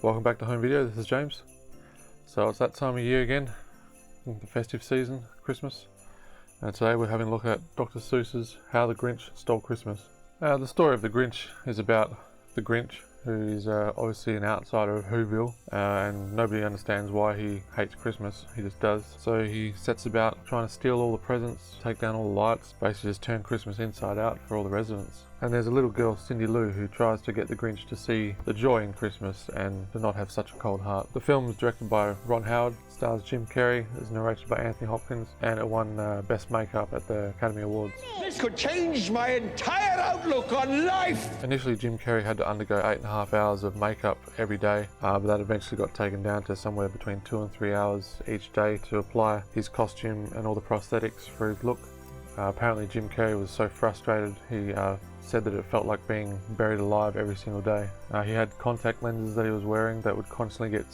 Welcome back to Home Video, this is James. So it's that time of year again, the festive season, Christmas. And today we're having a look at Dr. Seuss's How the Grinch Stole Christmas. The story of the Grinch is about the Grinch, who is obviously an outsider of Whoville, and nobody understands why he hates Christmas. He just does. So he sets about trying to steal all the presents, take down all the lights, basically just turn Christmas inside out for all the residents. And there's a little girl, Cindy Lou, who tries to get the Grinch to see the joy in Christmas and to not have such a cold heart. The film is directed by Ron Howard, stars Jim Carrey, is narrated by Anthony Hopkins, and it won Best Makeup at the Academy Awards. This could change my entire outlook on life! Initially, Jim Carrey had to undergo 8.5 hours of makeup every day, but that eventually got taken down to somewhere between 2 and 3 hours each day to apply his costume and all the prosthetics for his look. Apparently Jim Carrey was so frustrated, he said that it felt like being buried alive every single day. He had contact lenses that he was wearing that would constantly get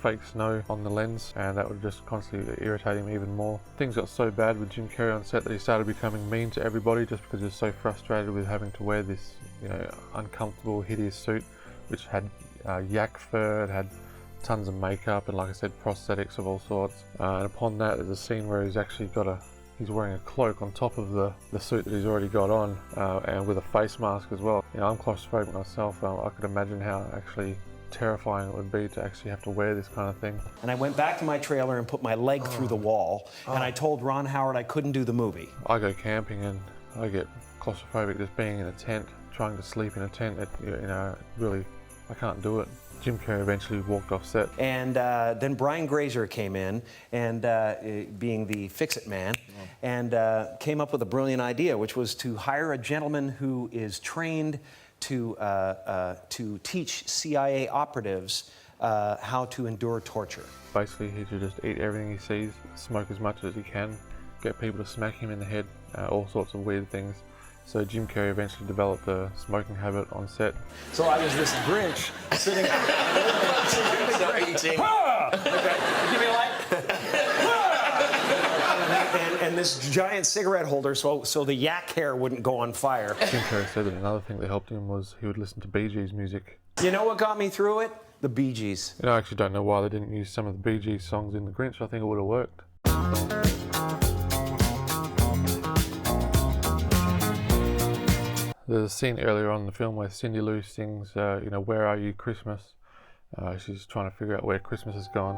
fake snow on the lens, and that would just constantly irritate him even more. Things got so bad with Jim Carrey on set that he started becoming mean to everybody just because he was so frustrated with having to wear this, uncomfortable, hideous suit, which had yak fur, it had tons of makeup, and like I said, prosthetics of all sorts. And upon that, there's a scene where he's wearing a cloak on top of the suit that he's already got on, and with a face mask as well. I'm claustrophobic myself. I could imagine how actually terrifying it would be to actually have to wear this kind of thing. And I went back to my trailer and put my leg through the wall, and I told Ron Howard I couldn't do the movie. I go camping and I get claustrophobic just being in a tent, trying to sleep in a tent. Really, I can't do it. Jim Carrey eventually walked off set. And then Brian Grazer came in, and being the fix-it man, and came up with a brilliant idea, which was to hire a gentleman who is trained to teach CIA operatives how to endure torture. Basically, he should just eat everything he sees, smoke as much as he can, get people to smack him in the head, all sorts of weird things. So Jim Carrey eventually developed a smoking habit on set. So I was this Grinch sitting eating. Okay, give me a light. and this giant cigarette holder, so the yak hair wouldn't go on fire. Jim Carrey said that another thing that helped him was he would listen to Bee Gees music. You know what got me through it? The Bee Gees. I actually don't know why they didn't use some of the Bee Gees songs in The Grinch. I think it would have worked. There's a scene earlier on in the film where Cindy Lou sings, Where Are You Christmas? She's trying to figure out where Christmas has gone.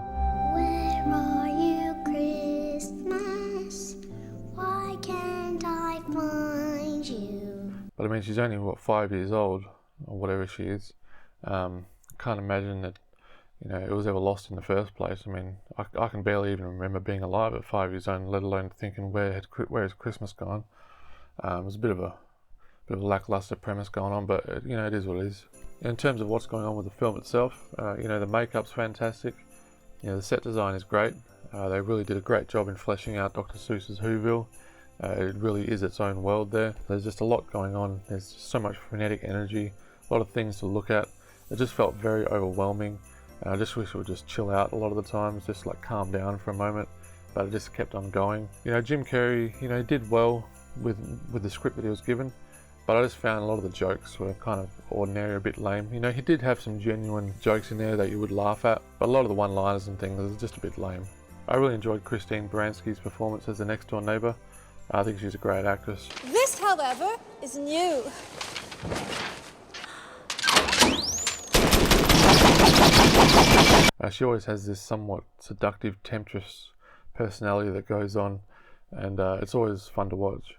Where are you, Christmas? Why can't I find you? But I mean, she's only, 5 years old, or whatever she is. Can't imagine that, it was ever lost in the first place. I mean, I can barely even remember being alive at 5 years old, let alone thinking, where has Christmas gone? It was a bit of a lackluster premise going on, but it is what it is. In terms of what's going on with the film itself, the makeup's fantastic. The set design is great. They really did a great job in fleshing out Dr. Seuss's Whoville. It really is its own world there. There's just a lot going on. There's just so much frenetic energy, a lot of things to look at. It just felt very overwhelming. I just wish it would just chill out a lot of the times, just like calm down for a moment, but it just kept on going. Jim Carrey, did well with the script that he was given. But I just found a lot of the jokes were kind of ordinary, a bit lame. He did have some genuine jokes in there that you would laugh at, but a lot of the one-liners and things was just a bit lame. I really enjoyed Christine Baranski's performance as the next-door neighbour. I think she's a great actress. This, however, is new. She always has this somewhat seductive, temptress personality that goes on, and it's always fun to watch.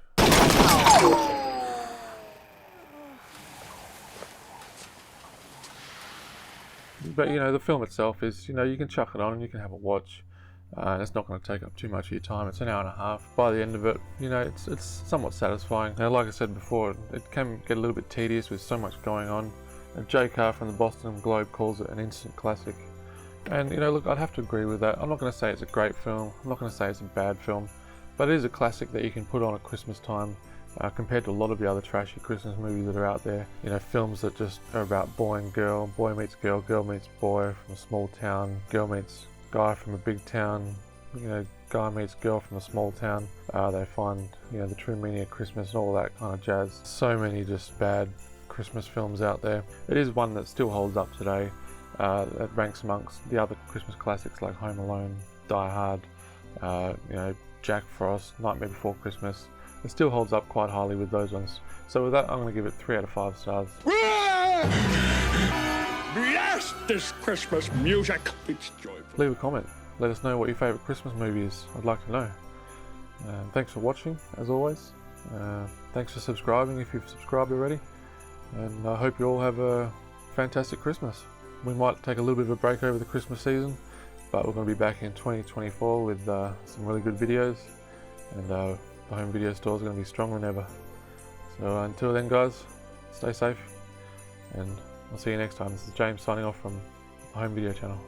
But the film itself is, you can chuck it on and you can have a watch, and it's not going to take up too much of your time. It's an hour and a half. By the end of it, it's somewhat satisfying. Now, like I said before, it can get a little bit tedious with so much going on. And J. Carr from the Boston Globe calls it an instant classic. And look, I'd have to agree with that. I'm not going to say it's a great film. I'm not going to say it's a bad film, but it is a classic that you can put on at Christmas time. Compared to a lot of the other trashy Christmas movies that are out there. Films that just are about boy and girl, boy meets girl, girl meets boy from a small town, girl meets guy from a big town, guy meets girl from a small town. They find, the true meaning of Christmas and all that kind of jazz. So many just bad Christmas films out there. It is one that still holds up today. It ranks amongst the other Christmas classics like Home Alone, Die Hard, you know, Jack Frost, Nightmare Before Christmas. It still holds up quite highly with those ones. So with that, I'm going to give it 3 out of 5 stars. Blast this Christmas music. It's joyful. Leave a comment. Let us know what your favourite Christmas movie is. I'd like to know. Thanks for watching, as always. Thanks for subscribing if you've subscribed already. And I hope you all have a fantastic Christmas. We might take a little bit of a break over the Christmas season, but we're going to be back in 2024 with some really good videos. And the home video store is going to be stronger than ever. So until then, guys, stay safe. And I'll see you next time. This is James signing off from the Home Video Channel.